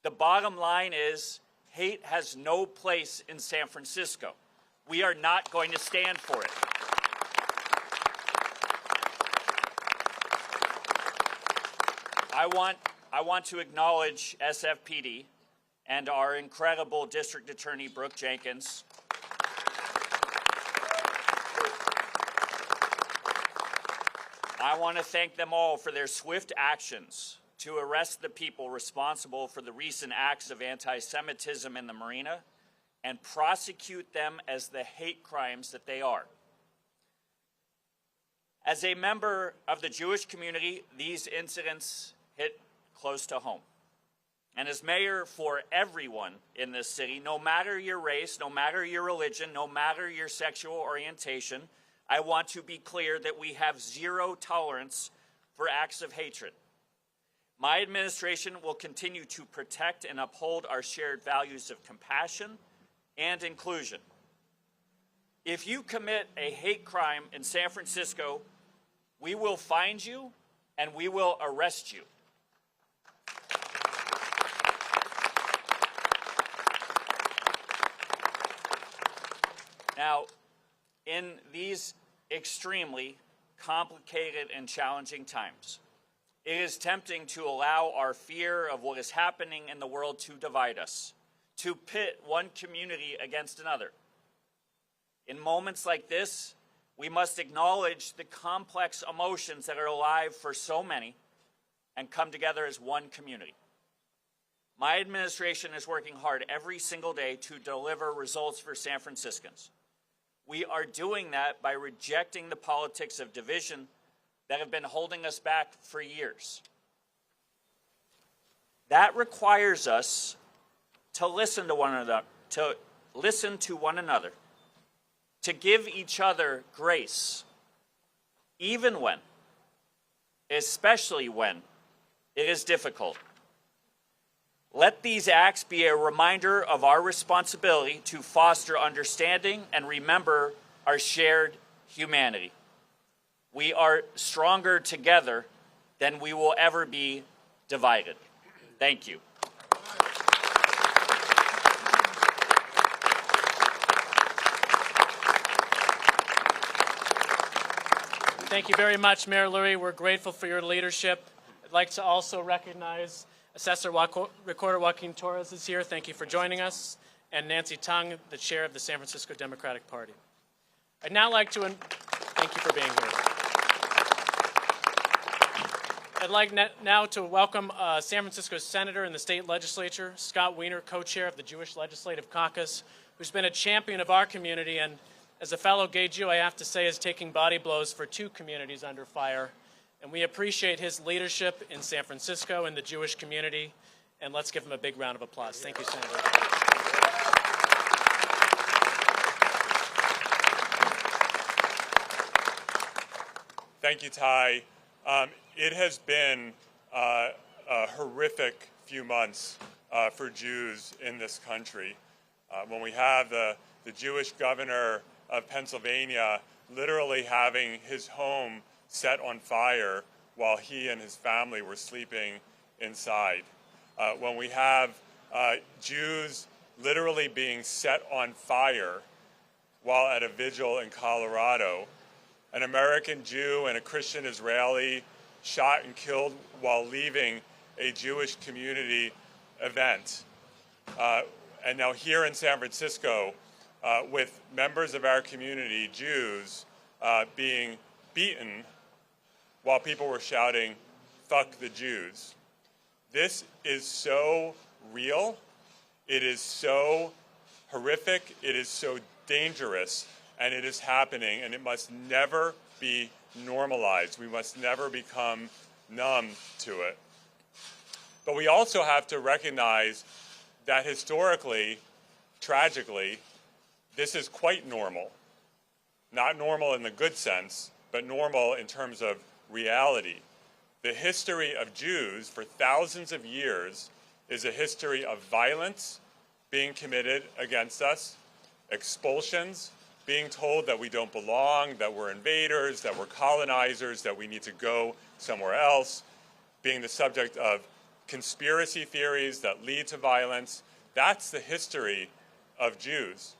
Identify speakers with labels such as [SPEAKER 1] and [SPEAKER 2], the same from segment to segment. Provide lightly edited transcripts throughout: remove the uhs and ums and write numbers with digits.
[SPEAKER 1] The bottom line is hate has no place in San Francisco. We are not going to stand for it. I want to acknowledge SFPD and our incredible District Attorney, Brooke Jenkins. I want to thank them all for their swift actions to arrest the people responsible for the recent acts of anti-Semitism in the marina and prosecute them as the hate crimes that they are. As a member of the Jewish community, these incidents hit close to home. And as mayor for everyone in this city, no matter your race, no matter your religion, no matter your sexual orientation, I want to be clear that we have zero tolerance for acts of hatred. My administration will continue to protect and uphold our shared values of compassion and inclusion. If you commit a hate crime in San Francisco, we will find you and we will arrest you. Now, in these extremely complicated and challenging times, it is tempting to allow our fear of what is happening in the world to divide us, to pit one community against another. In moments like this, we must acknowledge the complex emotions that are alive for so many and come together as one community. My administration is working hard every single day to deliver results for San Franciscans. We are doing that by rejecting the politics of division that have been holding us back for years. That requires us to listen to one another, to give each other grace, even when, especially when, it is difficult. Let these acts be a reminder of our responsibility to foster understanding and remember our shared humanity. We are stronger together than we will ever be divided. Thank you.
[SPEAKER 2] Thank you very much, Mayor Lurie. We're grateful for your leadership. I'd like to also recognize Assessor Recorder Joaquin Torres is here. Thank you for joining us. And Nancy Tung, the chair of the San Francisco Democratic Party. I'd now like to, thank you for being here. I'd like now to welcome San Francisco Senator in the state legislature, Scott Wiener, co-chair of the Jewish Legislative Caucus, who's been a champion of our community and as a fellow gay Jew, I have to say, is taking body blows for two communities under fire. And we appreciate his leadership in San Francisco and the Jewish community. And let's give him a big round of applause. Thank you, Senator.
[SPEAKER 3] Thank you, Ty. It has been a horrific few months for Jews in this country. When we have the Jewish governor of Pennsylvania literally having his home set on fire while he and his family were sleeping inside. When we have Jews literally being set on fire while at a vigil in Colorado, an American Jew and a Christian Israeli shot and killed while leaving a Jewish community event. And now here in San Francisco, with members of our community, Jews, being beaten while people were shouting, "Fuck the Jews." This is so real, it is so horrific, it is so dangerous, and it is happening, and it must never be normalized. We must never become numb to it. But we also have to recognize that historically, tragically, this is quite normal. Not normal in the good sense, but normal in terms of reality. The history of Jews for thousands of years is a history of violence being committed against us, expulsions, being told that we don't belong, that we're invaders, that we're colonizers, that we need to go somewhere else, being the subject of conspiracy theories that lead to violence. That's the history of Jews.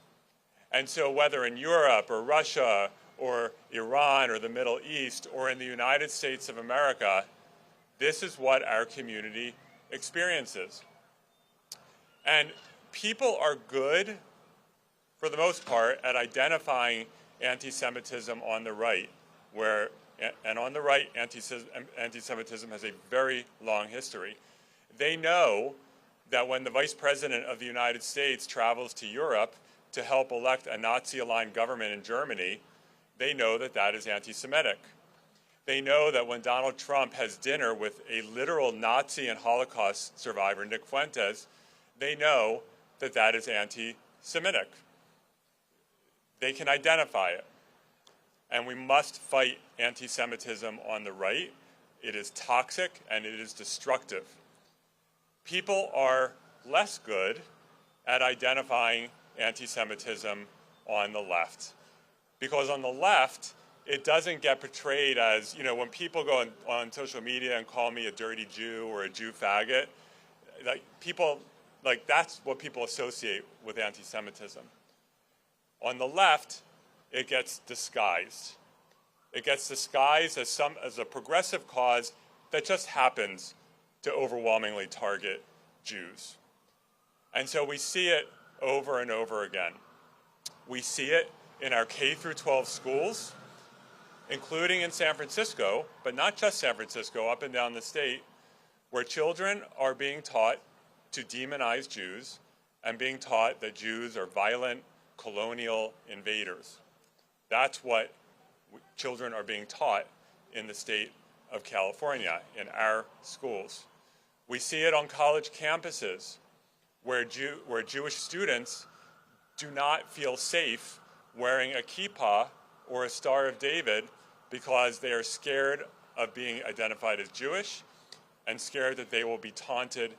[SPEAKER 3] And so whether in Europe or Russia or Iran or the Middle East or in the United States of America, this is what our community experiences. And people are good, for the most part, at identifying anti-Semitism on the right, and on the right, anti-Semitism has a very long history. They know that when the Vice President of the United States travels to Europe to help elect a Nazi-aligned government in Germany, they know that that is anti-Semitic. They know that when Donald Trump has dinner with a literal Nazi and Holocaust survivor, Nick Fuentes, they know that that is anti-Semitic. They can identify it. And we must fight anti-Semitism on the right. It is toxic and it is destructive. People are less good at identifying anti-Semitism on the left. Because on the left, it doesn't get portrayed as, you know, when people go on social media and call me a dirty Jew or a Jew faggot, that's what people associate with anti-Semitism. On the left, it gets disguised. It gets disguised as a progressive cause that just happens to overwhelmingly target Jews. And so we see it over and over again. We see it in our K through 12 schools, including in San Francisco, but not just San Francisco, up and down the state, where children are being taught to demonize Jews and being taught that Jews are violent, colonial invaders. That's what children are being taught in the state of California, in our schools. We see it on college campuses where Jewish students do not feel safe wearing a kippah or a Star of David because they are scared of being identified as Jewish and scared that they will be taunted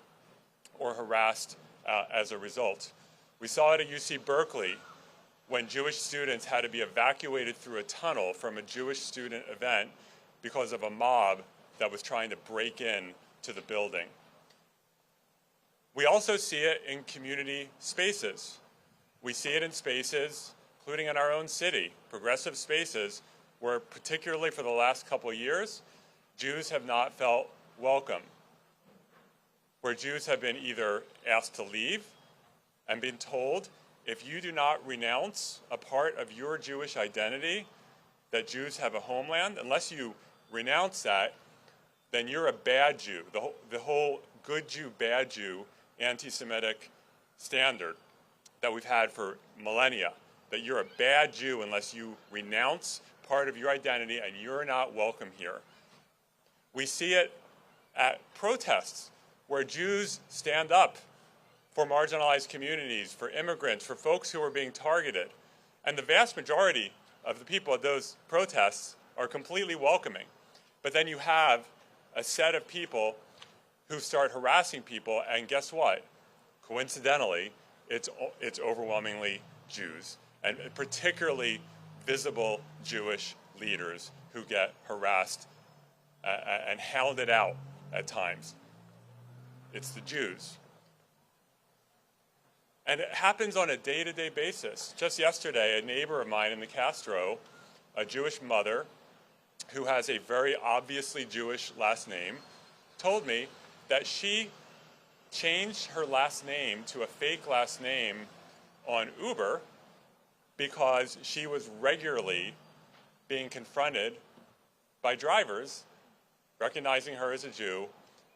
[SPEAKER 3] or harassed as a result. We saw it at UC Berkeley when Jewish students had to be evacuated through a tunnel from a Jewish student event because of a mob that was trying to break in to the building. We also see it in community spaces. We see it in spaces, including in our own city, progressive spaces, where particularly for the last couple of years, Jews have not felt welcome, where Jews have been either asked to leave and been told, if you do not renounce a part of your Jewish identity, that Jews have a homeland, unless you renounce that, then you're a bad Jew. The whole good Jew, bad Jew, anti-Semitic standard that we've had for millennia, that you're a bad Jew unless you renounce part of your identity and you're not welcome here. We see it at protests where Jews stand up for marginalized communities, for immigrants, for folks who are being targeted. And the vast majority of the people at those protests are completely welcoming. But then you have a set of people who start harassing people, and guess what? Coincidentally, it's overwhelmingly Jews, and particularly visible Jewish leaders who get harassed and hounded out at times. It's the Jews. And it happens on a day-to-day basis. Just yesterday, a neighbor of mine in the Castro, a Jewish mother who has a very obviously Jewish last name, told me that she changed her last name to a fake last name on Uber because she was regularly being confronted by drivers recognizing her as a Jew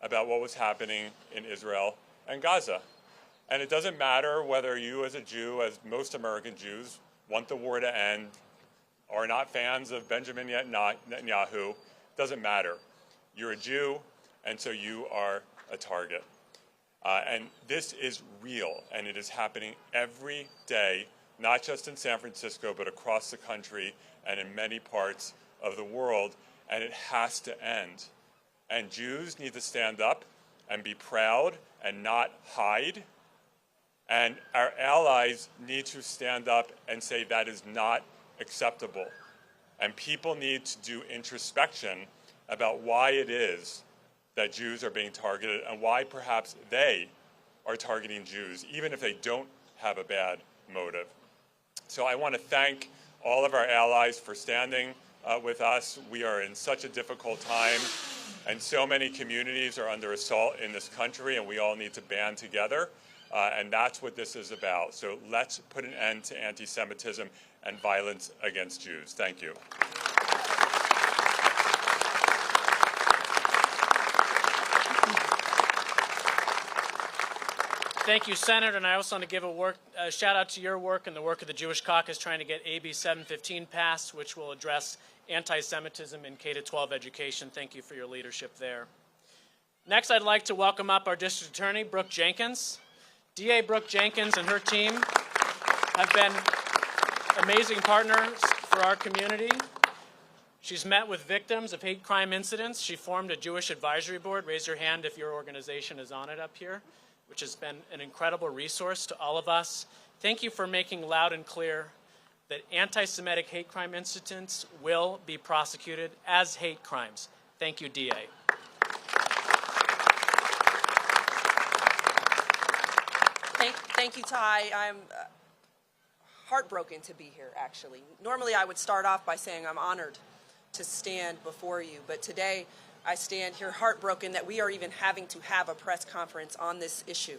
[SPEAKER 3] about what was happening in Israel and Gaza. And it doesn't matter whether you as a Jew, as most American Jews, want the war to end, are not fans of Benjamin Netanyahu. It doesn't matter. You're a Jew, and so you are a target. And this is real, and it is happening every day, not just in San Francisco, but across the country and in many parts of the world, and it has to end. And Jews need to stand up and be proud and not hide. And our allies need to stand up and say that is not acceptable. And people need to do introspection about why it is that Jews are being targeted and why perhaps they are targeting Jews, even if they don't have a bad motive. So I want to thank all of our allies for standing with us. We are in such a difficult time, and so many communities are under assault in this country, and we all need to band together, and that's what this is about. So let's put an end to anti-Semitism and violence against Jews. Thank you.
[SPEAKER 2] Thank you, Senator, and I also want to give a shout out to your work and the work of the Jewish Caucus trying to get AB 715 passed, which will address anti-Semitism in K-12 education. Thank you for your leadership there. Next, I'd like to welcome up our District Attorney, Brooke Jenkins. DA Brooke Jenkins and her team have been amazing partners for our community. She's met with victims of hate crime incidents. She formed a Jewish advisory board. Raise your hand if your organization is on it up here, which has been an incredible resource to all of us. Thank you for making loud and clear that anti-Semitic hate crime incidents will be prosecuted as hate crimes. Thank you, DA.
[SPEAKER 4] Thank you, Ty. I'm heartbroken to be here, actually. Normally, I would start off by saying I'm honored to stand before you, but today I stand here heartbroken that we are even having to have a press conference on this issue.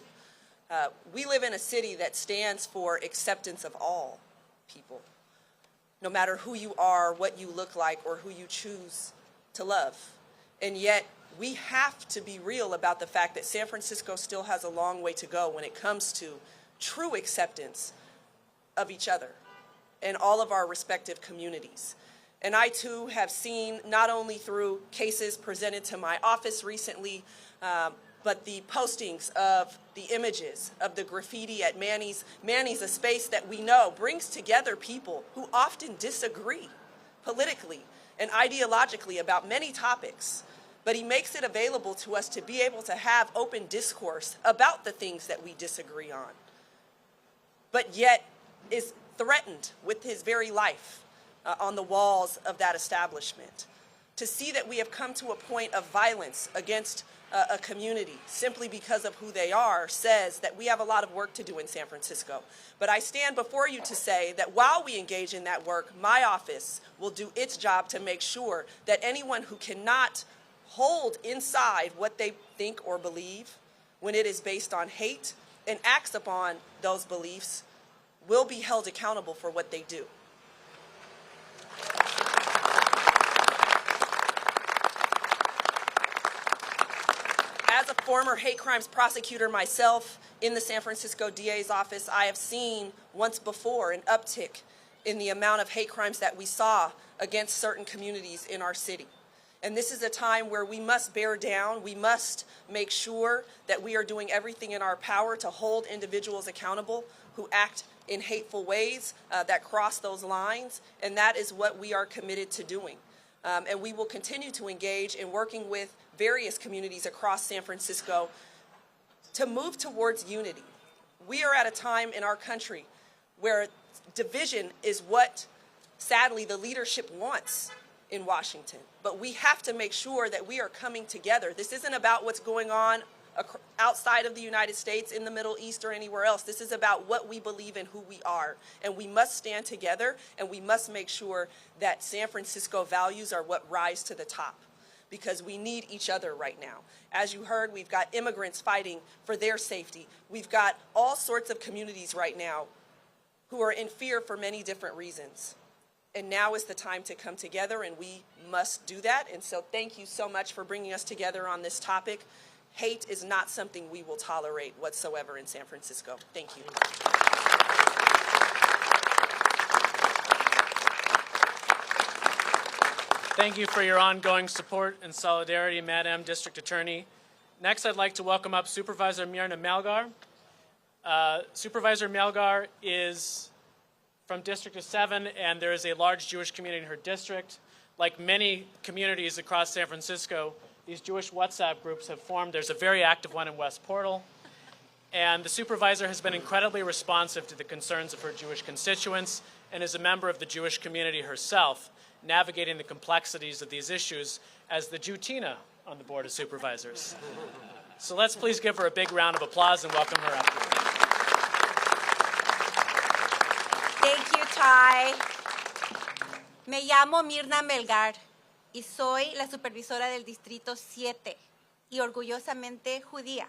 [SPEAKER 4] We live in a city that stands for acceptance of all people, no matter who you are, what you look like, or who you choose to love. And yet, we have to be real about the fact that San Francisco still has a long way to go when it comes to true acceptance of each other and all of our respective communities. And I, too, have seen, not only through cases presented to my office recently, but the postings of the images of the graffiti at Manny's. Manny's, a space that we know brings together people who often disagree politically and ideologically about many topics. But he makes it available to us to be able to have open discourse about the things that we disagree on, but yet is threatened with his very life on the walls of that establishment. To see that we have come to a point of violence against a community simply because of who they are says that we have a lot of work to do in San Francisco. But I stand before you to say that while we engage in that work, my office will do its job to make sure that anyone who cannot hold inside what they think or believe when it is based on hate and acts upon those beliefs will be held accountable for what they do. As a former hate crimes prosecutor myself in the San Francisco DA's office, I have seen once before an uptick in the amount of hate crimes that we saw against certain communities in our city. And this is a time where we must bear down. We must make sure that we are doing everything in our power to hold individuals accountable who act in hateful ways that cross those lines. And that is what we are committed to doing. And we will continue to engage in working with various communities across San Francisco to move towards unity. We are at a time in our country where division is what, sadly, the leadership wants in Washington. But we have to make sure that we are coming together. This isn't about what's going on outside of the United States, in the Middle East, or anywhere else. This is about what we believe and who we are. And we must stand together, and we must make sure that San Francisco values are what rise to the top, because we need each other right now. As you heard, we've got immigrants fighting for their safety. We've got all sorts of communities right now who are in fear for many different reasons. And now is the time to come together, and we must do that. And so thank you so much for bringing us together on this topic. Hate is not something we will tolerate whatsoever in San Francisco. Thank you.
[SPEAKER 2] Thank you for your ongoing support and solidarity, Madam District Attorney. Next, I'd like to welcome up Supervisor Mirna Malgar. Supervisor Malgar is from District 7, and there is a large Jewish community in her district. Like many communities across San Francisco, these Jewish WhatsApp groups have formed. There's a very active one in West Portal. And the supervisor has been incredibly responsive to the concerns of her Jewish constituents and is a member of the Jewish community herself, navigating the complexities of these issues as the Jewtina on the Board of Supervisors. So let's please give her a big round of applause and welcome her up here.
[SPEAKER 5] Thank you, Ty. Me llamo Mirna Melgar y soy la supervisora del Distrito 7 y orgullosamente judía.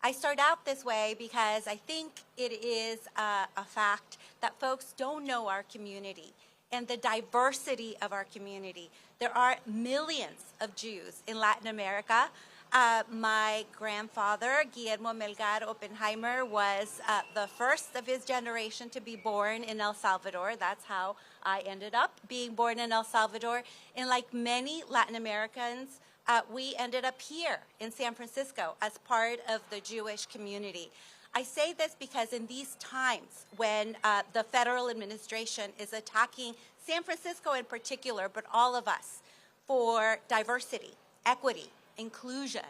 [SPEAKER 5] I start out this way because I think it is a fact that folks don't know our community and the diversity of our community. There are millions of Jews in Latin America. My grandfather, Guillermo Melgar Oppenheimer, was the first of his generation to be born in El Salvador. That's how I ended up being born in El Salvador. And like many Latin Americans, we ended up here in San Francisco as part of the Jewish community. I say this because in these times when the federal administration is attacking San Francisco in particular, but all of us, for diversity, equity, inclusion,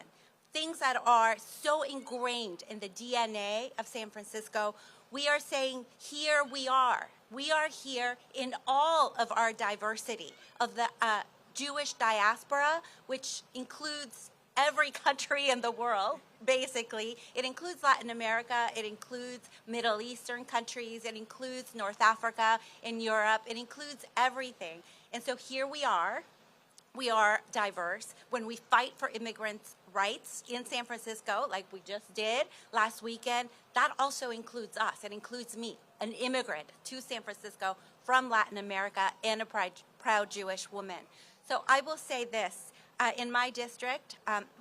[SPEAKER 5] things that are so ingrained in the DNA of San Francisco, we are saying, here we are. We are here in all of our diversity of the Jewish diaspora, which includes every country in the world, basically. It includes Latin America, it includes Middle Eastern countries, it includes North Africa and Europe, it includes everything. And so here we are diverse. When we fight for immigrants' rights in San Francisco, like we just did last weekend, that also includes us. It includes me, an immigrant to San Francisco from Latin America and a proud Jewish woman. So I will say this. In my district,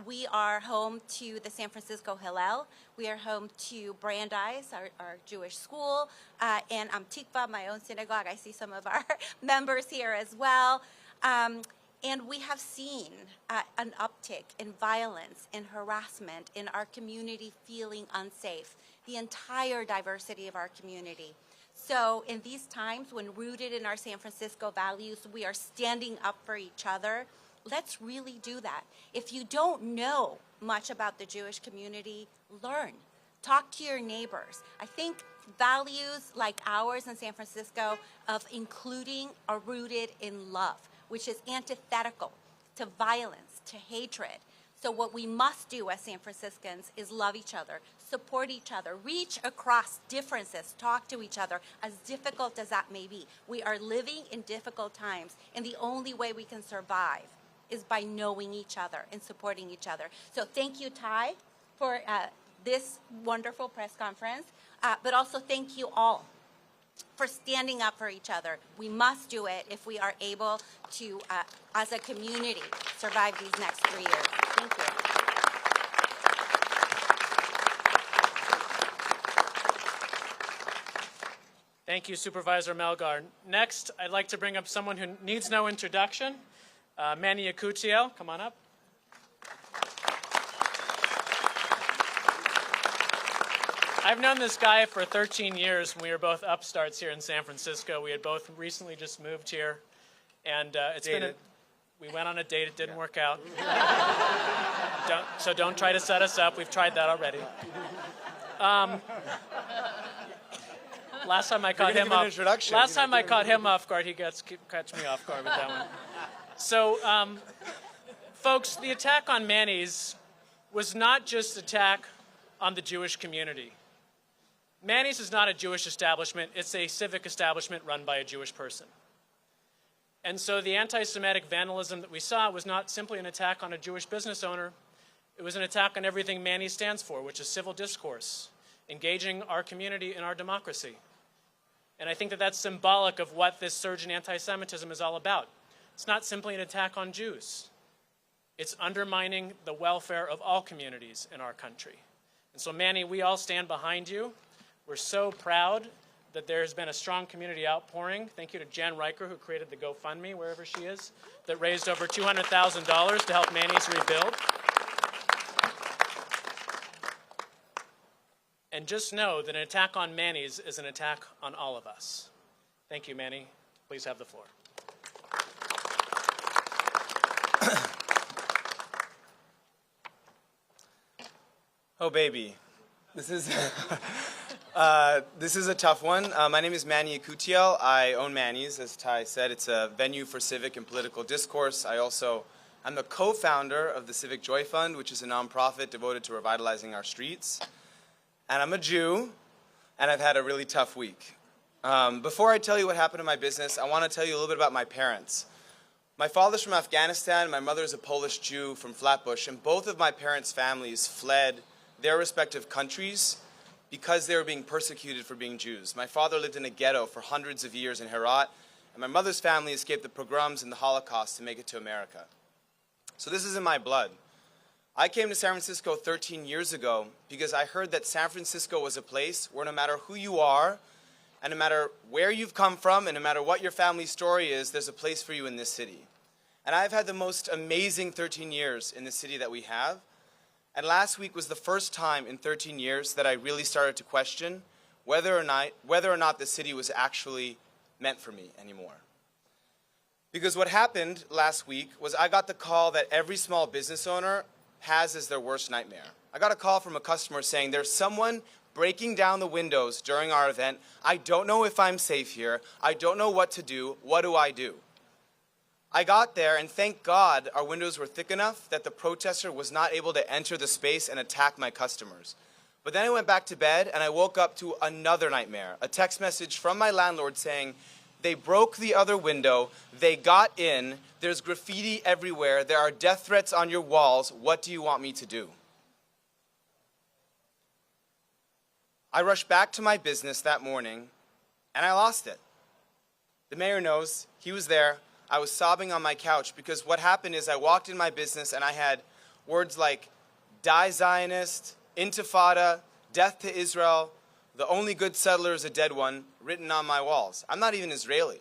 [SPEAKER 5] we are home to the San Francisco Hillel. We are home to Brandeis, our Jewish school, and Tikva, my own synagogue. I see some of our members here as well. And we have seen an uptick in violence and harassment in our community feeling unsafe, the entire diversity of our community. So in these times when rooted in our San Francisco values, we are standing up for each other. Let's really do that. If you don't know much about the Jewish community, learn. Talk to your neighbors. I think values like ours in San Francisco of including are rooted in love, which is antithetical to violence, to hatred. So what we must do as San Franciscans is love each other, support each other, reach across differences, talk to each other, as difficult as that may be. We are living in difficult times, and the only way we can survive is by knowing each other and supporting each other. So thank you, Ty, for this wonderful press conference, but also thank you all for standing up for each other. We must do it if we are able to, as a community, survive these next 3 years. Thank you.
[SPEAKER 2] Thank you, Supervisor Melgar. Next, I'd like to bring up someone who needs no introduction, Manny Yakutiel. Come on up. I've known this guy for 13 years. We were both upstarts here in San Francisco. We had both recently just moved here, and we went on a date. It didn't work out. So don't try to set us up. We've tried that already. Last time I caught him off guard. He catch me off guard with that one. So, folks, the attack on Manny's was not just an attack on the Jewish community. Manny's is not a Jewish establishment. It's a civic establishment run by a Jewish person. And so the anti-Semitic vandalism that we saw was not simply an attack on a Jewish business owner. It was an attack on everything Manny stands for, which is civil discourse, engaging our community in our democracy. And I think that that's symbolic of what this surge in anti-Semitism is all about. It's not simply an attack on Jews. It's undermining the welfare of all communities in our country. And so, Manny, we all stand behind you. We're so proud that there has been a strong community outpouring. Thank you to Jen Riker, who created the GoFundMe, wherever she is, that raised over $200,000 to help Manny's rebuild. And just know that an attack on Manny's is an attack on all of us. Thank you, Manny. Please have the floor.
[SPEAKER 6] Oh, baby. This is a tough one. My name is Manny Yakutiel. I own Manny's, as Ty said. It's a venue for civic and political discourse. I also I'm the co-founder of the Civic Joy Fund, which is a nonprofit devoted to revitalizing our streets. And I'm a Jew, and I've had a really tough week. Before I tell you what happened in my business, I want to tell you a little bit about my parents. My father's from Afghanistan, my mother's a Polish Jew from Flatbush, and both of my parents' families fled their respective countries because they were being persecuted for being Jews. My father lived in a ghetto for hundreds of years in Herat, and my mother's family escaped the pogroms and the Holocaust to make it to America. So this is in my blood. I came to San Francisco 13 years ago because I heard that San Francisco was a place where no matter who you are, and no matter where you've come from, and no matter what your family story is, there's a place for you in this city. And I've had the most amazing 13 years in the city that we have. And last week was the first time in 13 years that I really started to question whether or not the city was actually meant for me anymore. Because what happened last week was I got the call that every small business owner has as their worst nightmare. I got a call from a customer saying there's someone breaking down the windows during our event. I don't know if I'm safe here. I don't know what to do. What do I do? I got there, and thank God our windows were thick enough that the protester was not able to enter the space and attack my customers. But then I went back to bed, and I woke up to another nightmare, a text message from my landlord saying, they broke the other window, they got in, there's graffiti everywhere, there are death threats on your walls, what do you want me to do? I rushed back to my business that morning, and I lost it. The mayor knows, he was there. I was sobbing on my couch because what happened is I walked in my business and I had words like, die Zionist, Intifada, death to Israel, the only good settler is a dead one, written on my walls. I'm not even Israeli.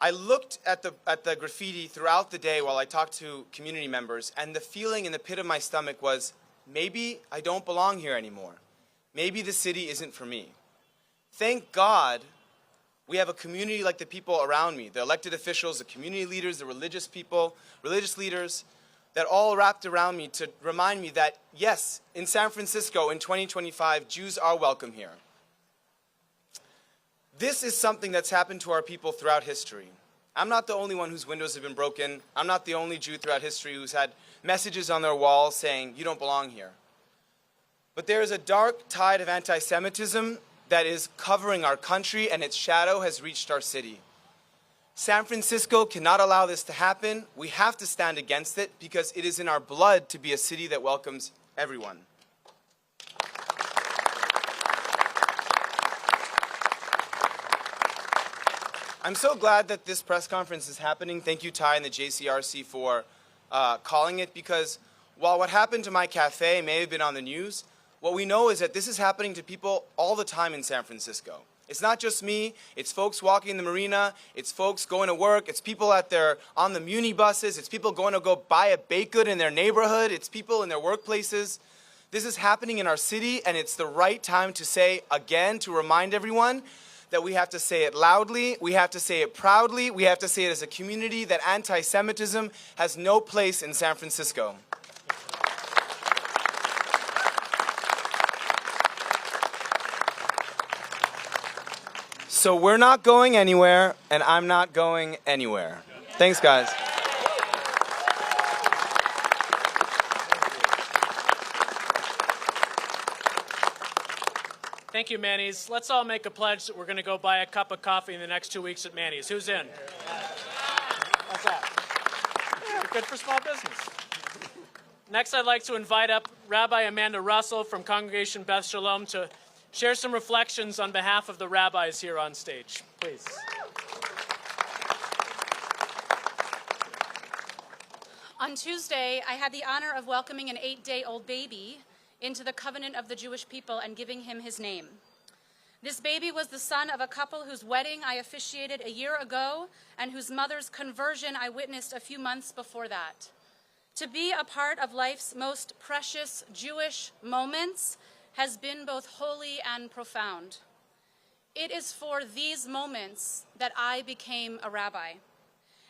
[SPEAKER 6] I looked at the graffiti throughout the day while I talked to community members, and the feeling in the pit of my stomach was, maybe I don't belong here anymore. Maybe the city isn't for me. Thank God we have a community like the people around me, the elected officials, the community leaders, the religious people, religious leaders, that all wrapped around me to remind me that, yes, in San Francisco in 2025, Jews are welcome here. This is something that's happened to our people throughout history. I'm not the only one whose windows have been broken. I'm not the only Jew throughout history who's had messages on their walls saying, you don't belong here. But there is a dark tide of anti-Semitism that is covering our country, and its shadow has reached our city. San Francisco cannot allow this to happen. We have to stand against it because it is in our blood to be a city that welcomes everyone. I'm so glad that this press conference is happening. Thank you, Ty and the JCRC, for calling it, because while what happened to my cafe may have been on the news, what we know is that this is happening to people all the time in San Francisco. It's not just me, it's folks walking the marina, it's folks going to work, it's people on the muni buses, it's people going to go buy a baked good in their neighborhood, it's people in their workplaces. This is happening in our city, and it's the right time to say again, to remind everyone that we have to say it loudly, we have to say it proudly, we have to say it as a community that anti-Semitism has no place in San Francisco. So we're not going anywhere, and I'm not going anywhere. Thanks, guys.
[SPEAKER 2] Thank you, Manny's. Let's all make a pledge that we're going to go buy a cup of coffee in the next 2 weeks at Manny's. Who's in? How's that? Yeah, good for small business. Next, I'd like to invite up Rabbi Amanda Russell from Congregation Beth Shalom to share some reflections on behalf of the rabbis here on stage, please.
[SPEAKER 7] On Tuesday, I had the honor of welcoming an 8-day-old baby into the covenant of the Jewish people and giving him his name. This baby was the son of a couple whose wedding I officiated a year ago and whose mother's conversion I witnessed a few months before that. To be a part of life's most precious Jewish moments has been both holy and profound. It is for these moments that I became a rabbi.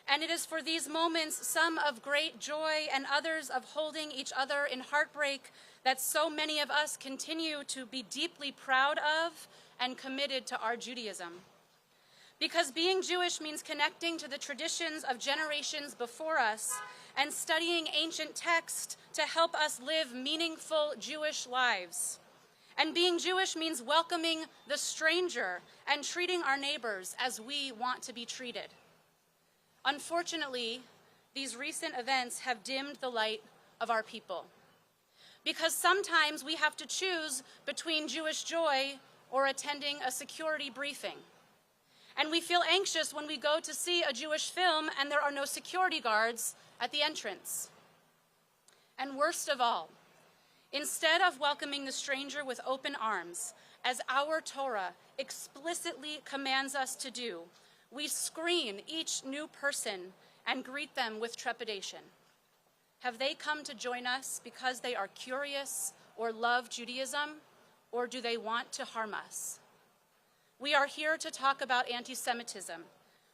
[SPEAKER 7] And it is for these moments, some of great joy and others of holding each other in heartbreak, that so many of us continue to be deeply proud of and committed to our Judaism. Because being Jewish means connecting to the traditions of generations before us and studying ancient texts to help us live meaningful Jewish lives. And being Jewish means welcoming the stranger and treating our neighbors as we want to be treated. Unfortunately, these recent events have dimmed the light of our people, because sometimes we have to choose between Jewish joy or attending a security briefing. And we feel anxious when we go to see a Jewish film and there are no security guards at the entrance. And worst of all, instead of welcoming the stranger with open arms, as our Torah explicitly commands us to do, we screen each new person and greet them with trepidation. Have they come to join us because they are curious or love Judaism, or do they want to harm us? We are here to talk about anti-Semitism,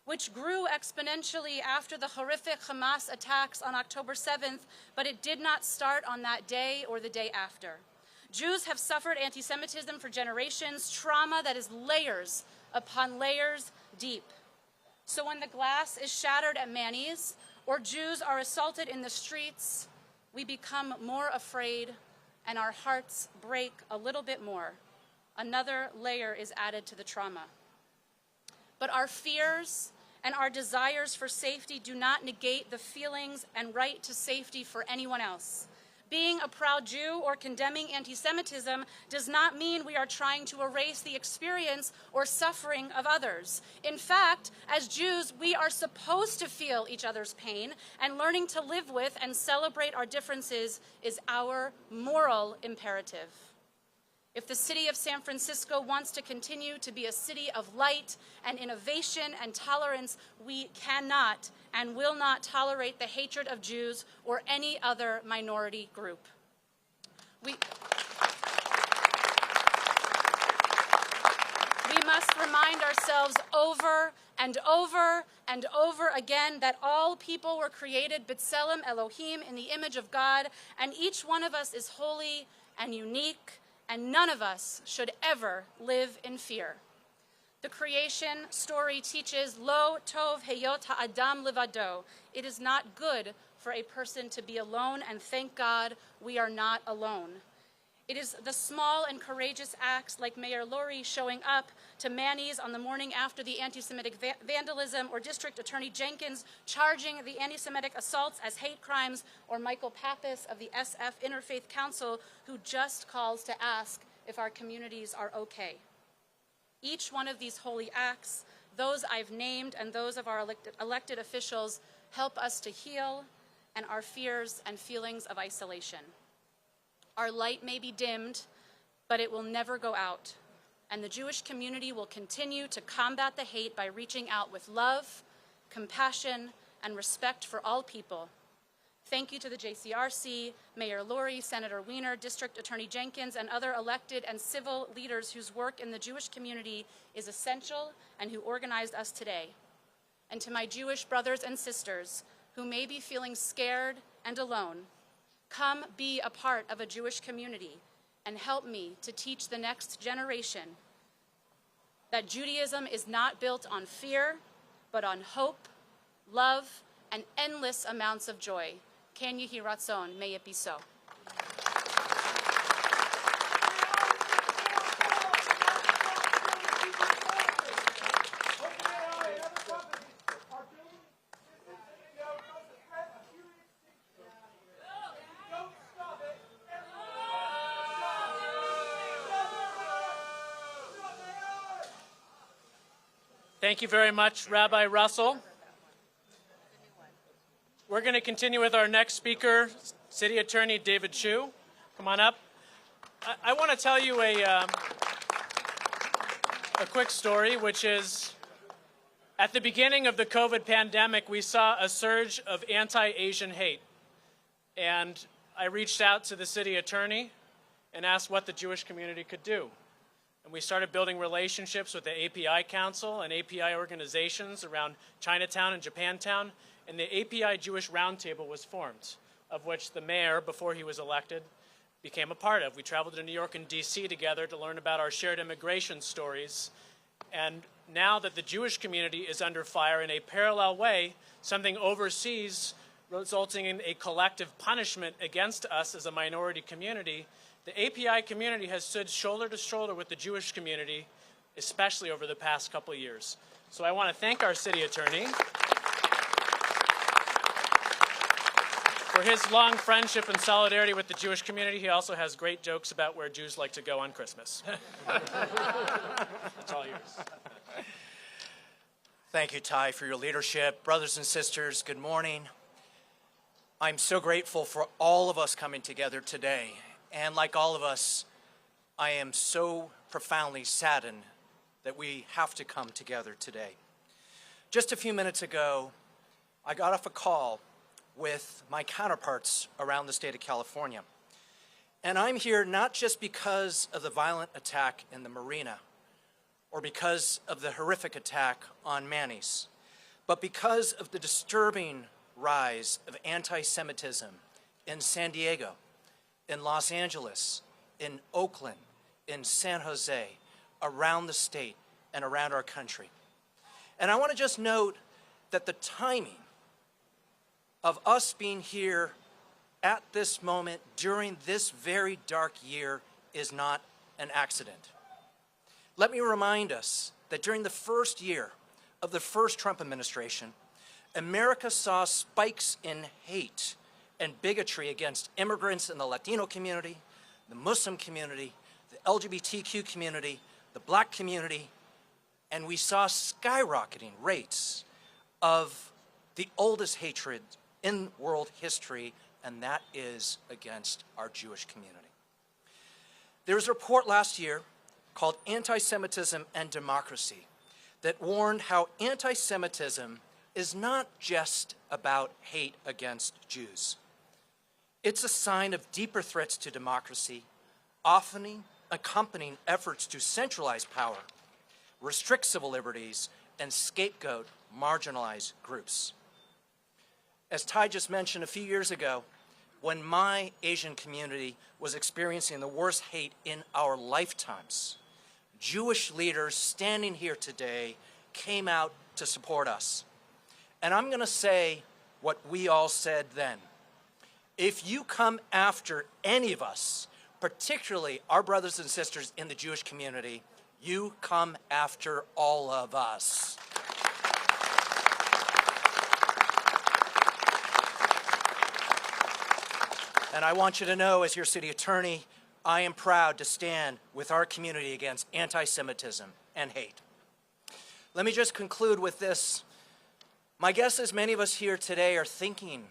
[SPEAKER 7] which grew exponentially after the horrific Hamas attacks on October 7th, but it did not start on that day or the day after. Jews have suffered anti-Semitism for generations, trauma that is layers upon layers deep. So when the glass is shattered at Manny's, or Jews are assaulted in the streets, we become more afraid and our hearts break a little bit more. Another layer is added to the trauma. But our fears and our desires for safety do not negate the feelings and right to safety for anyone else. Being a proud Jew or condemning anti-Semitism does not mean we are trying to erase the experience or suffering of others. In fact, as Jews, we are supposed to feel each other's pain, and learning to live with and celebrate our differences is our moral imperative. If the city of San Francisco wants to continue to be a city of light and innovation and tolerance, we cannot and will not tolerate the hatred of Jews or any other minority group. We must remind ourselves over and over and over again that all people were created B'Tselem Elohim, in the image of God, and each one of us is holy and unique, and none of us should ever live in fear. The creation story teaches, Lo tov heyot ha'adam levado. It is not good for a person to be alone, and thank God we are not alone. It is the small and courageous acts like Mayor Lurie showing up to Manny's on the morning after the anti-Semitic vandalism, or District Attorney Jenkins charging the anti-Semitic assaults as hate crimes, or Michael Pappas of the SF Interfaith Council, who just calls to ask if our communities are okay. Each one of these holy acts, those I've named and those of our elected officials, help us to heal and our fears and feelings of isolation. Our light may be dimmed, but it will never go out. And the Jewish community will continue to combat the hate by reaching out with love, compassion, and respect for all people. Thank you to the JCRC, Mayor Lurie, Senator Wiener, District Attorney Jenkins, and other elected and civil leaders whose work in the Jewish community is essential and who organized us today. And to my Jewish brothers and sisters who may be feeling scared and alone, come be a part of a Jewish community and help me to teach the next generation that Judaism is not built on fear, but on hope, love, and endless amounts of joy. Ken Yehi Ratzon, may it be so.
[SPEAKER 2] Thank you very much, Rabbi Russell. We're going to continue with our next speaker, City Attorney David Chu. Come on up. I want to tell you a quick story, which is at the beginning of the COVID pandemic, we saw a surge of anti-Asian hate. And I reached out to the city attorney and asked what the Jewish community could do. And we started building relationships with the API Council and API organizations around Chinatown and Japantown, and the API Jewish Roundtable was formed, of which the mayor, before he was elected, became a part of. We traveled to New York and DC together to learn about our shared immigration stories. And now that the Jewish community is under fire in a parallel way, something overseas resulting in a collective punishment against us as a minority community, the API community has stood shoulder to shoulder with the Jewish community, especially over the past couple of years. So I want to thank our city attorney for his long friendship and solidarity with the Jewish community. He also has great jokes about where Jews like to go on Christmas. It's all yours.
[SPEAKER 8] Thank you, Ty, for your leadership. Brothers and sisters, good morning. I'm so grateful for all of us coming together today. And like all of us, I am so profoundly saddened that we have to come together today. Just a few minutes ago, I got off a call with my counterparts around the state of California. And I'm here not just because of the violent attack in the marina or because of the horrific attack on Manny's, but because of the disturbing rise of anti-Semitism in San Diego, in Los Angeles, in Oakland, in San Jose, around the state and around our country. And I want to just note that the timing of us being here at this moment during this very dark year is not an accident. Let me remind us that during the first year of the first Trump administration, America saw spikes in hate and bigotry against immigrants in the Latino community, the Muslim community, the LGBTQ community, the Black community, and we saw skyrocketing rates of the oldest hatred in world history, and that is against our Jewish community. There was a report last year called Anti-Semitism and Democracy that warned how anti-Semitism is not just about hate against Jews. It's a sign of deeper threats to democracy, often accompanying efforts to centralize power, restrict civil liberties, and scapegoat marginalized groups. As Ty just mentioned a few years ago, when my Asian community was experiencing the worst hate in our lifetimes, Jewish leaders standing here today came out to support us. And I'm going to say what we all said then. If you come after any of us, particularly our brothers and sisters in the Jewish community, you come after all of us. And I want you to know, as your city attorney, I am proud to stand with our community against anti-Semitism and hate. Let me just conclude with this. My guess is many of us here today are thinking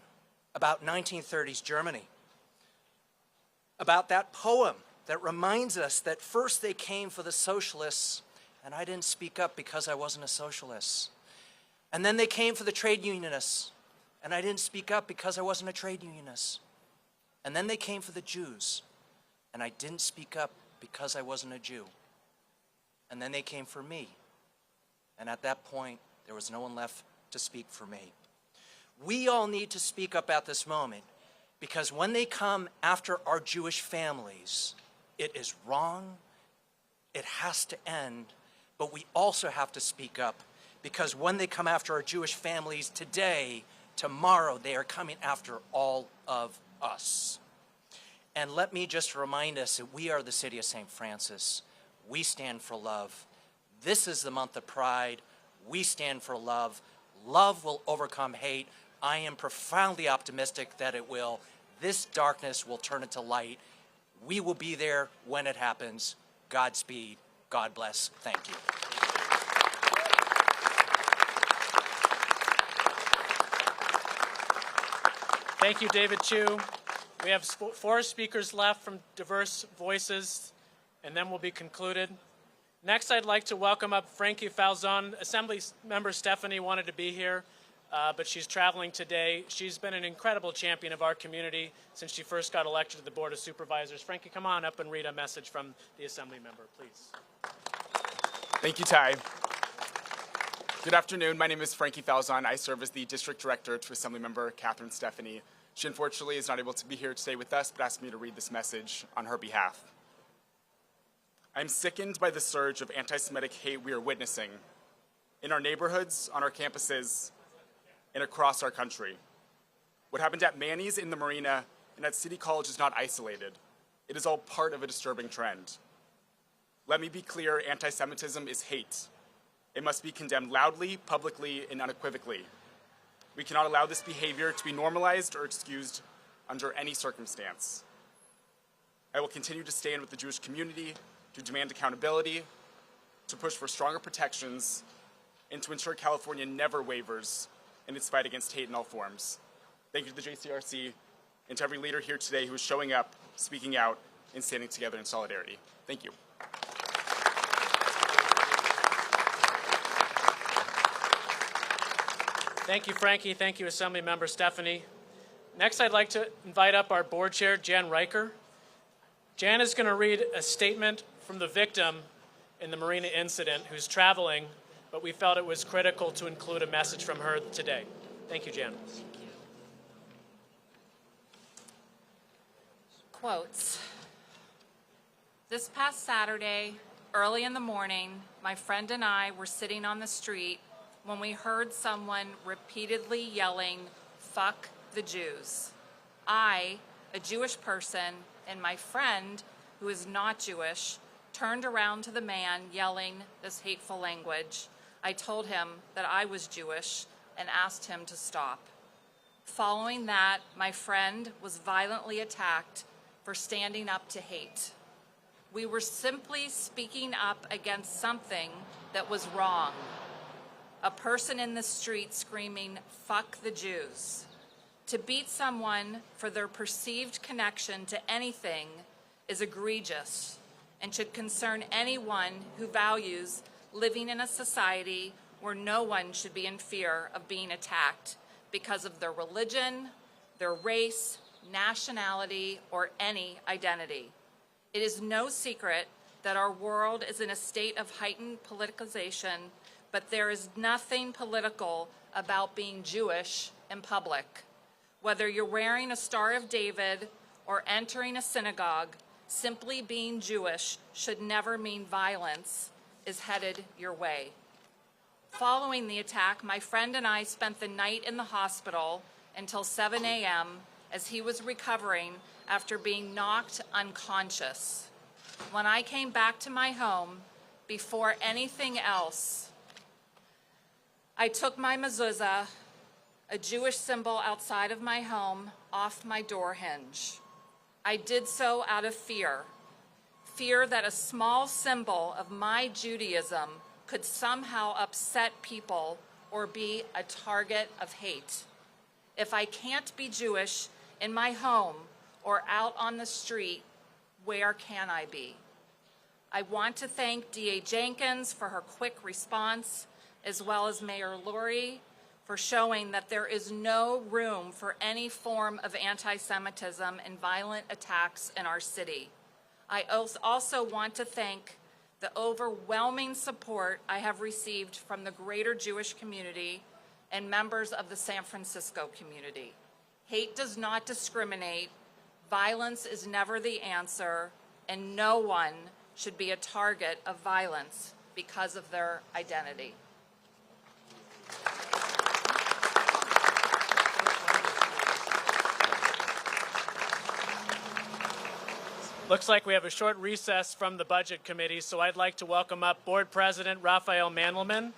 [SPEAKER 8] about 1930s Germany, about that poem that reminds us that first they came for the socialists, and I didn't speak up because I wasn't a socialist. And then they came for the trade unionists, and I didn't speak up because I wasn't a trade unionist. And then they came for the Jews, and I didn't speak up because I wasn't a Jew. And then they came for me, and at that point, there was no one left to speak for me. We all need to speak up at this moment, because when they come after our Jewish families, it is wrong, it has to end, but we also have to speak up, because when they come after our Jewish families today, tomorrow they are coming after all of us. And let me just remind us that we are the city of St. Francis. We stand for love. This is the month of Pride. We stand for love. Love will overcome hate. I am profoundly optimistic that it will. This darkness will turn into light. We will be there when it happens. Godspeed. God bless. Thank you.
[SPEAKER 2] Thank you, David Chu. We have 4 speakers left from diverse voices, and then we'll be concluded. Next, I'd like to welcome up Frankie Falzon. Assembly member Stephanie wanted to be here, but she's traveling today. She's been an incredible champion of our community since she first got elected to the Board of Supervisors. Frankie, come on up and read a message from the Assembly member, please.
[SPEAKER 9] Thank you, Ty. Good afternoon. My name is Frankie Falzon. I serve as the District Director to Assemblymember Catherine Stephanie. She unfortunately is not able to be here today with us, but asked me to read this message on her behalf. I'm sickened by the surge of anti-Semitic hate we are witnessing in our neighborhoods, on our campuses, and across our country. What happened at Manny's in the Marina and at City College is not isolated. It is all part of a disturbing trend. Let me be clear, anti-Semitism is hate. It must be condemned loudly, publicly, and unequivocally. We cannot allow this behavior to be normalized or excused under any circumstance. I will continue to stand with the Jewish community to demand accountability, to push for stronger protections, and to ensure California never wavers in its fight against hate in all forms. Thank you to the JCRC and to every leader here today who is showing up, speaking out, and standing together in solidarity. Thank you.
[SPEAKER 2] Thank you, Frankie. Thank you, Assemblymember Stephanie. Next, I'd like to invite up our board chair, Jan Riker. Jan is going to read a statement from the victim in the Marina incident who's traveling, but we felt it was critical to include a message from her today. Thank you, Jan.
[SPEAKER 10] Quotes. This past Saturday, early in the morning, my friend and I were sitting on the street when we heard someone repeatedly yelling, "Fuck the Jews." I, a Jewish person, and my friend, who is not Jewish, turned around to the man yelling this hateful language. I told him that I was Jewish and asked him to stop. Following that, my friend was violently attacked for standing up to hate. We were simply speaking up against something that was wrong. A person in the street screaming, "Fuck the Jews." To beat someone for their perceived connection to anything is egregious and should concern anyone who values living in a society where no one should be in fear of being attacked because of their religion, their race, nationality, or any identity. It is no secret that our world is in a state of heightened politicization, but there is nothing political about being Jewish in public. Whether you're wearing a Star of David or entering a synagogue, simply being Jewish should never mean violence is headed your way. Following the attack, my friend and I spent the night in the hospital until 7 a.m. as he was recovering after being knocked unconscious. When I came back to my home, before anything else, I took my mezuzah, a Jewish symbol outside of my home, off my door hinge. I did so out of fear that a small symbol of my Judaism could somehow upset people or be a target of hate. If I can't be Jewish in my home or out on the street, where can I be? I want to thank DA Jenkins for her quick response, as well as Mayor Lurie for showing that there is no room for any form of anti-Semitism and violent attacks in our city. I also want to thank the overwhelming support I have received from the greater Jewish community and members of the San Francisco community. Hate does not discriminate, violence is never the answer, and no one should be a target of violence because of their identity.
[SPEAKER 2] Looks like we have a short recess from the Budget Committee, so I'd like to welcome up Board President Raphael Mandelman,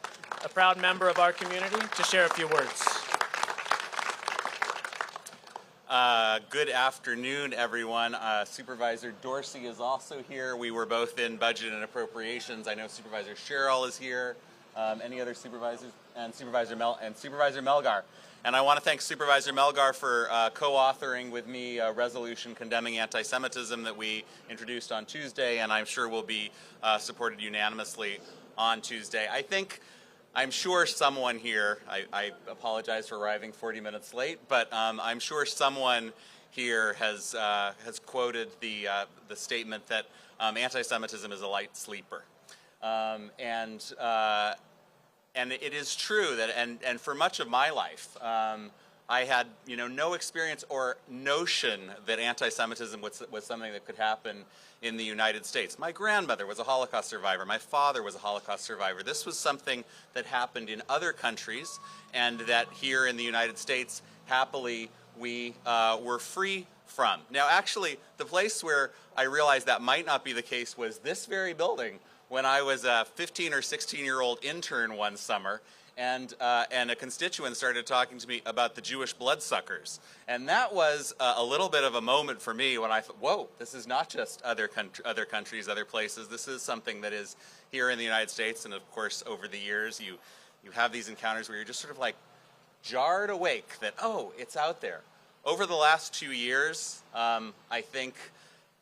[SPEAKER 2] a proud member of our community, to share a few words.
[SPEAKER 11] Good afternoon, everyone. Supervisor Dorsey is also here. We were both in Budget and Appropriations. I know Supervisor Sherrill is here. Any other supervisors? And Supervisor Melgar. And I want to thank Supervisor Melgar for co-authoring with me a resolution condemning anti-Semitism that we introduced on Tuesday, and I'm sure will be supported unanimously on Tuesday. I'm sure someone here, I apologize for arriving 40 minutes late, but I'm sure someone here has quoted the statement that anti-Semitism is a light sleeper. And it is true that, and for much of my life, I had no experience or notion that anti-Semitism was something that could happen in the United States. My grandmother was a Holocaust survivor. My father was a Holocaust survivor. This was something that happened in other countries, and that here in the United States, happily, we were free from. Now, actually, the place where I realized that might not be the case was this very building when I was a 15 or 16-year-old intern one summer, and a constituent started talking to me about the Jewish bloodsuckers. And that was a little bit of a moment for me when I thought, whoa, this is not just other countries, other places. This is something that is here in the United States. And of course, over the years, you have these encounters where you're just sort of like jarred awake that, oh, it's out there. Over the last 2 years, I think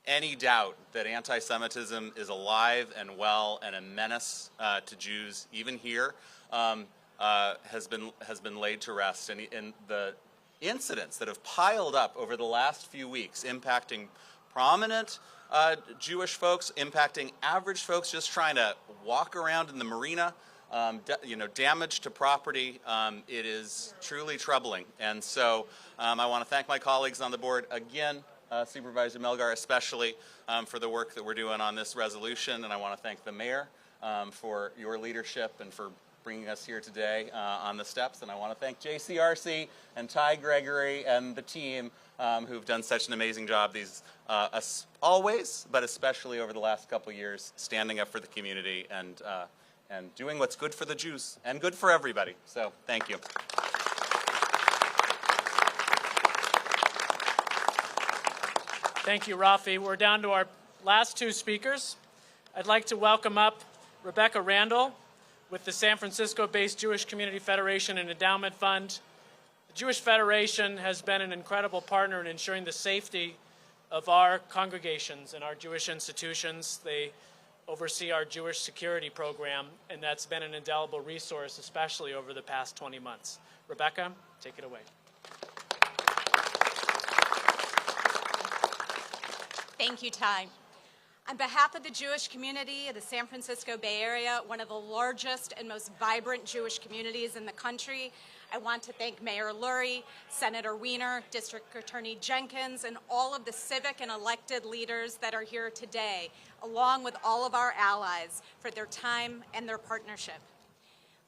[SPEAKER 11] any doubt that anti-Semitism is alive and well and a menace to Jews, even here, has been laid to rest. And the incidents that have piled up over the last few weeks, impacting prominent Jewish folks, impacting average folks just trying to walk around in the marina, damage to property, it is truly troubling. And so I want to thank my colleagues on the board again, Supervisor Melgar especially, for the work that we're doing on this resolution. And I want to thank the mayor for your leadership and for bringing us here today on the steps. And I want to thank JCRC and Ty Gregory and the team who've done such an amazing job us always, but especially over the last couple years, standing up for the community and doing what's good for the Jews and good for everybody. So thank you.
[SPEAKER 2] Thank you, Rafi. We're down to our last two speakers. I'd like to welcome up Rebecca Randall with the San Francisco-based Jewish Community Federation and Endowment Fund. The Jewish Federation has been an incredible partner in ensuring the safety of our congregations and our Jewish institutions. They oversee our Jewish security program, and that's been an indelible resource, especially over the past 20 months. Rebecca, take it away.
[SPEAKER 7] Thank you, Ty. On behalf of the Jewish community of the San Francisco Bay Area, one of the largest and most vibrant Jewish communities in the country, I want to thank Mayor Lurie, Senator Wiener, District Attorney Jenkins, and all of the civic and elected leaders that are here today, along with all of our allies, for their time and their partnership.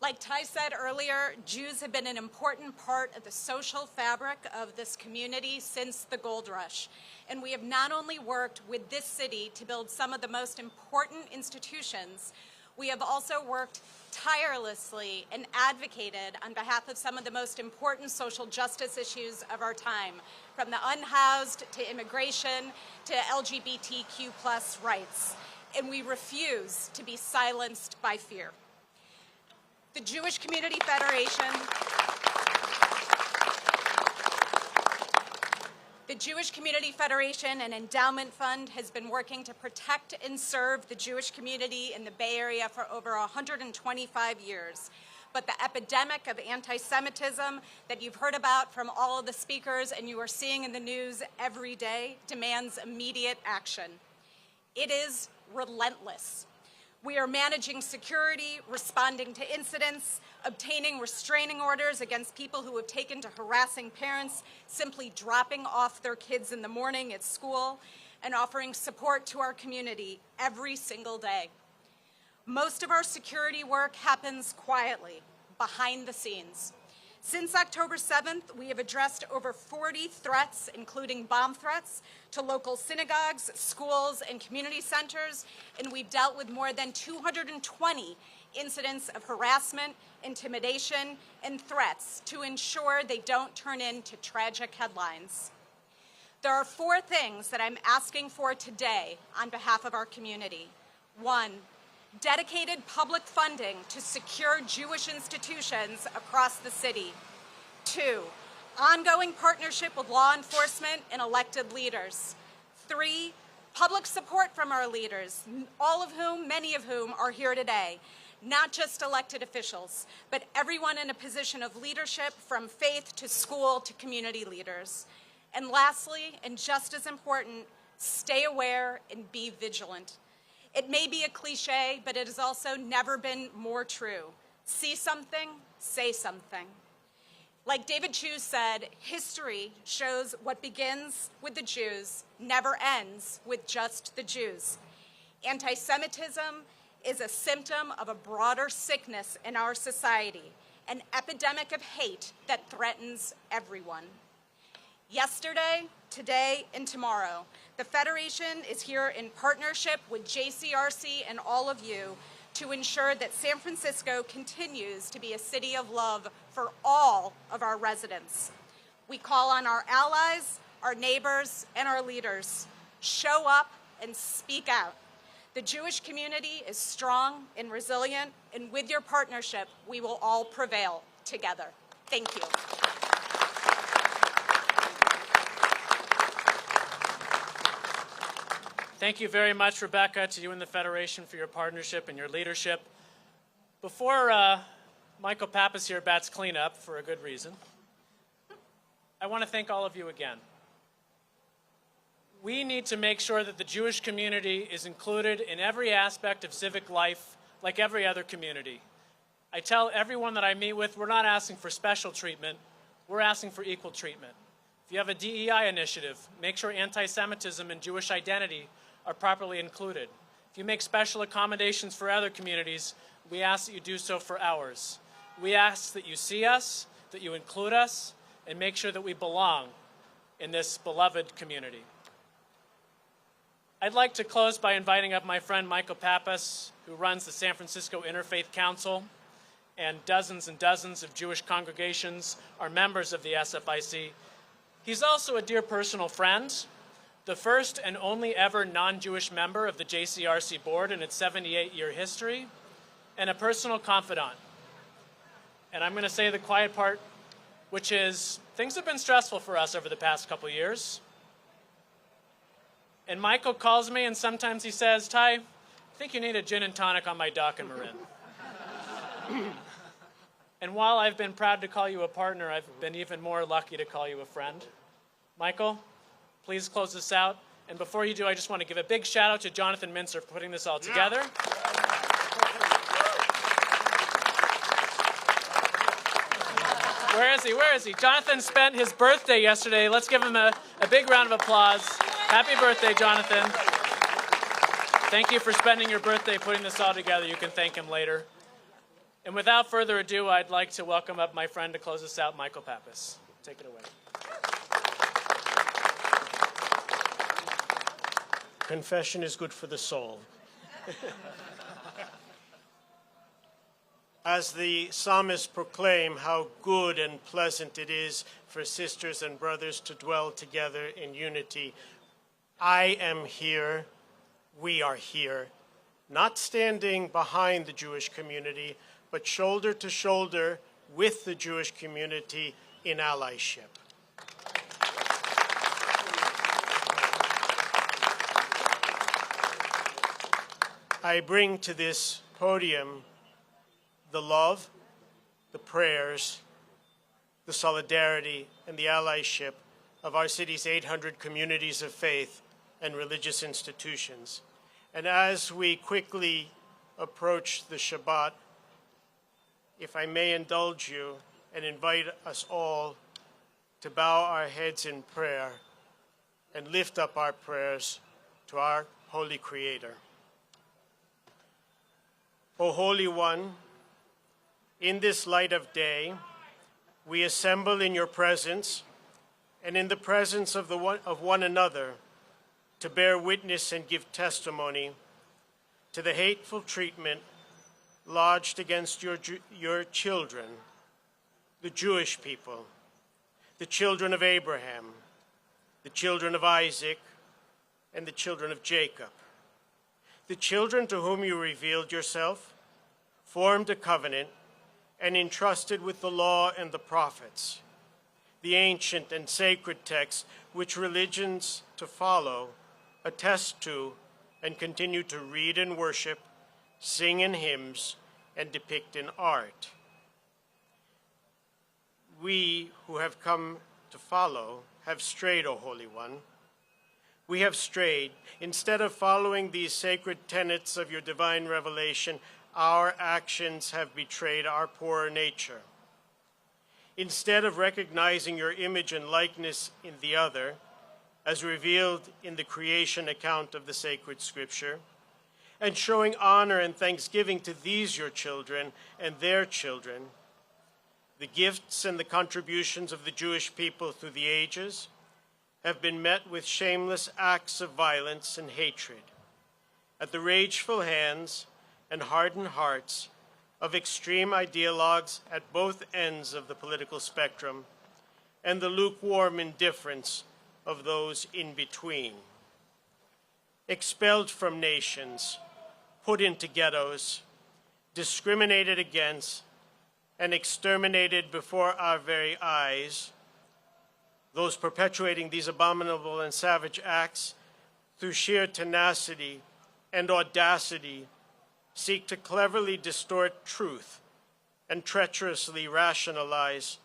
[SPEAKER 7] Like Ty said earlier, Jews have been an important part of the social fabric of this community since the gold rush. And we have not only worked with this city to build some of the most important institutions, we have also worked tirelessly and advocated on behalf of some of the most important social justice issues of our time, from the unhoused to immigration to LGBTQ+ rights. And we refuse to be silenced by fear. The Jewish Community Federation and Endowment Fund has been working to protect and serve the Jewish community in the Bay Area for over 125 years. But the epidemic of anti-Semitism that you've heard about from all of the speakers and you are seeing in the news every day demands immediate action. It is relentless. We are managing security, responding to incidents, obtaining restraining orders against people who have taken to harassing parents, simply dropping off their kids in the morning at school, and offering support to our community every single day. Most of our security work happens quietly, behind the scenes. Since October 7th, we have addressed over 40 threats, including bomb threats, to local synagogues, schools, and community centers, and we've dealt with more than 220 incidents of harassment, intimidation, and threats to ensure they don't turn into tragic headlines. There are 4 things that I'm asking for today on behalf of our community. 1, dedicated public funding to secure Jewish institutions across the city. 2, ongoing partnership with law enforcement and elected leaders. 3, public support from our leaders, many of whom are here today. Not just elected officials, but everyone in a position of leadership, from faith to school to community leaders. And lastly, and just as important, stay aware and be vigilant. It may be a cliche, but it has also never been more true. See something, say something. Like David Chu said, history shows what begins with the Jews never ends with just the Jews. Anti-Semitism is a symptom of a broader sickness in our society, an epidemic of hate that threatens everyone. Yesterday, today, and tomorrow, the Federation is here in partnership with JCRC and all of you to ensure that San Francisco continues to be a city of love for all of our residents. We call on our allies, our neighbors, and our leaders. Show up and speak out. The Jewish community is strong and resilient, and with your partnership, we will all prevail together. Thank you.
[SPEAKER 2] Thank you very much, Rebecca, to you and the Federation for your partnership and your leadership. Before Michael Pappas here bats cleanup, for a good reason, I want to thank all of you again. We need to make sure that the Jewish community is included in every aspect of civic life like every other community. I tell everyone that I meet with, we're not asking for special treatment, we're asking for equal treatment. If you have a DEI initiative, make sure anti-Semitism and Jewish identity are properly included. If you make special accommodations for other communities, we ask that you do so for ours. We ask that you see us, that you include us, and make sure that we belong in this beloved community. I'd like to close by inviting up my friend Michael Pappas, who runs the San Francisco Interfaith Council, and dozens of Jewish congregations are members of the SFIC. He's also a dear personal friend, the first and only ever non-Jewish member of the JCRC board in its 78-year history, and a personal confidant. And I'm going to say the quiet part, which is things have been stressful for us over the past couple years. And Michael calls me and sometimes he says, "Ty, I think you need a gin and tonic on my dock in Marin." And while I've been proud to call you a partner, I've been even more lucky to call you a friend. Michael, please close this out. And before you do, I just want to give a big shout out to Jonathan Mincer for putting this all together. Where is he? Where is he? Jonathan spent his birthday yesterday. Let's give him a big round of applause. Happy birthday, Jonathan. Thank you for spending your birthday putting this all together. You can thank him later. And without further ado, I'd like to welcome up my friend to close us out, Michael Pappas. Take it away.
[SPEAKER 12] Confession is good for the soul. As the psalmists proclaim how good and pleasant it is for sisters and brothers to dwell together in unity, I am here, we are here, not standing behind the Jewish community, but shoulder to shoulder with the Jewish community in allyship. I bring to this podium the love, the prayers, the solidarity, and the allyship of our city's 800 communities of faith and religious institutions. And as we quickly approach the Shabbat, if I may indulge you and invite us all to bow our heads in prayer and lift up our prayers to our Holy Creator. O Holy One, in this light of day, we assemble in your presence and in the presence of one another to bear witness and give testimony to the hateful treatment lodged against your children, the Jewish people, the children of Abraham, the children of Isaac, and the children of Jacob, the children to whom you revealed yourself, formed a covenant, and entrusted with the law and the prophets, the ancient and sacred texts which religions to follow attest to and continue to read and worship, sing in hymns, and depict in art. We who have come to follow have strayed, O Holy One. We have strayed. Instead of following these sacred tenets of your divine revelation, our actions have betrayed our poorer nature. Instead of recognizing your image and likeness in the other, as revealed in the creation account of the sacred scripture, and showing honor and thanksgiving to these your children and their children, the gifts and the contributions of the Jewish people through the ages, have been met with shameless acts of violence and hatred at the rageful hands and hardened hearts of extreme ideologues at both ends of the political spectrum and the lukewarm indifference of those in between. Expelled from nations, put into ghettos, discriminated against, and exterminated before our very eyes, those perpetuating these abominable and savage acts through sheer tenacity and audacity seek to cleverly distort truth and treacherously rationalize,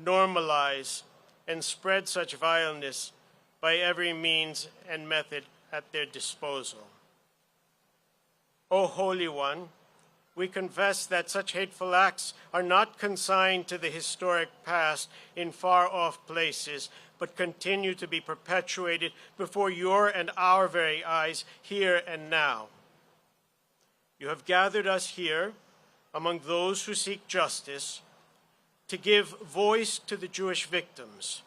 [SPEAKER 12] normalize, and spread such vileness by every means and method at their disposal. O Holy One, we confess that such hateful acts are not consigned to the historic past in far-off places, but continue to be perpetuated before your and our very eyes here and now. You have gathered us here among those who seek justice to give voice to the Jewish victims,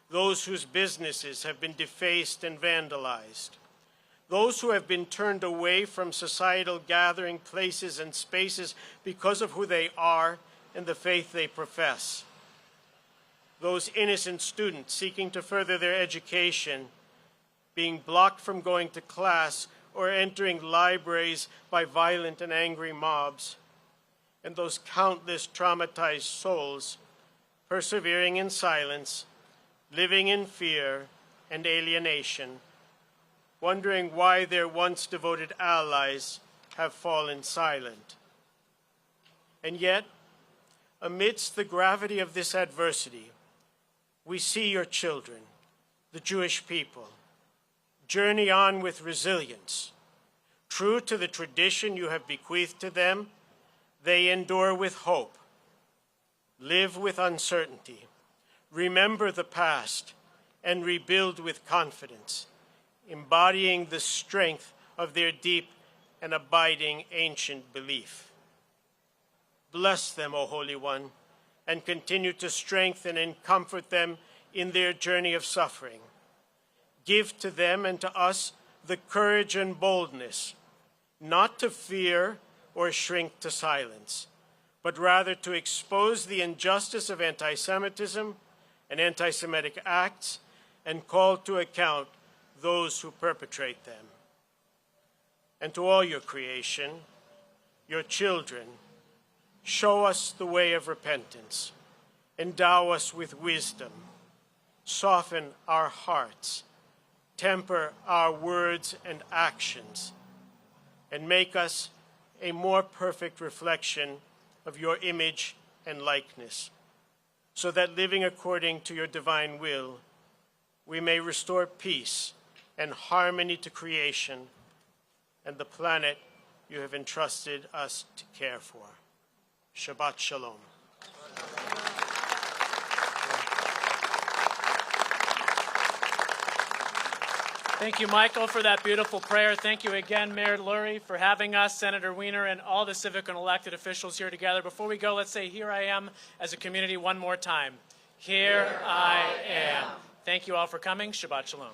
[SPEAKER 12] those whose businesses have been defaced and vandalized, those who have been turned away from societal gathering places and spaces because of who they are and the faith they profess, those innocent students seeking to further their education, being blocked from going to class or entering libraries by violent and angry mobs, and those countless traumatized souls persevering in silence, living in fear and alienation, wondering why their once devoted allies have fallen silent. And yet, amidst the gravity of this adversity, we see your children, the Jewish people, journey on with resilience. True to the tradition you have bequeathed to them, they endure with hope, live with uncertainty, remember the past, and rebuild with confidence, embodying the strength of their deep and abiding ancient belief. Bless them, O Holy One, and continue to strengthen and comfort them in their journey of suffering. Give to them and to us the courage and boldness, not to fear or shrink to silence, but rather to expose the injustice of anti-Semitism and anti-Semitic acts and call to account those who perpetrate them. And to all your creation, your children, show us the way of repentance, endow us with wisdom, soften our hearts, temper our words and actions, and make us a more perfect reflection of your image and likeness, so that living according to your divine will, we may restore peace and harmony to creation and the planet you have entrusted us to care for. Shabbat Shalom.
[SPEAKER 2] Thank you, Michael, for that beautiful prayer. Thank you again, Mayor Lurie, for having us, Senator Wiener, and all the civic and elected officials here together. Before we go, let's say, here I am as a community one more time. Here I am. Thank you all for coming. Shabbat Shalom.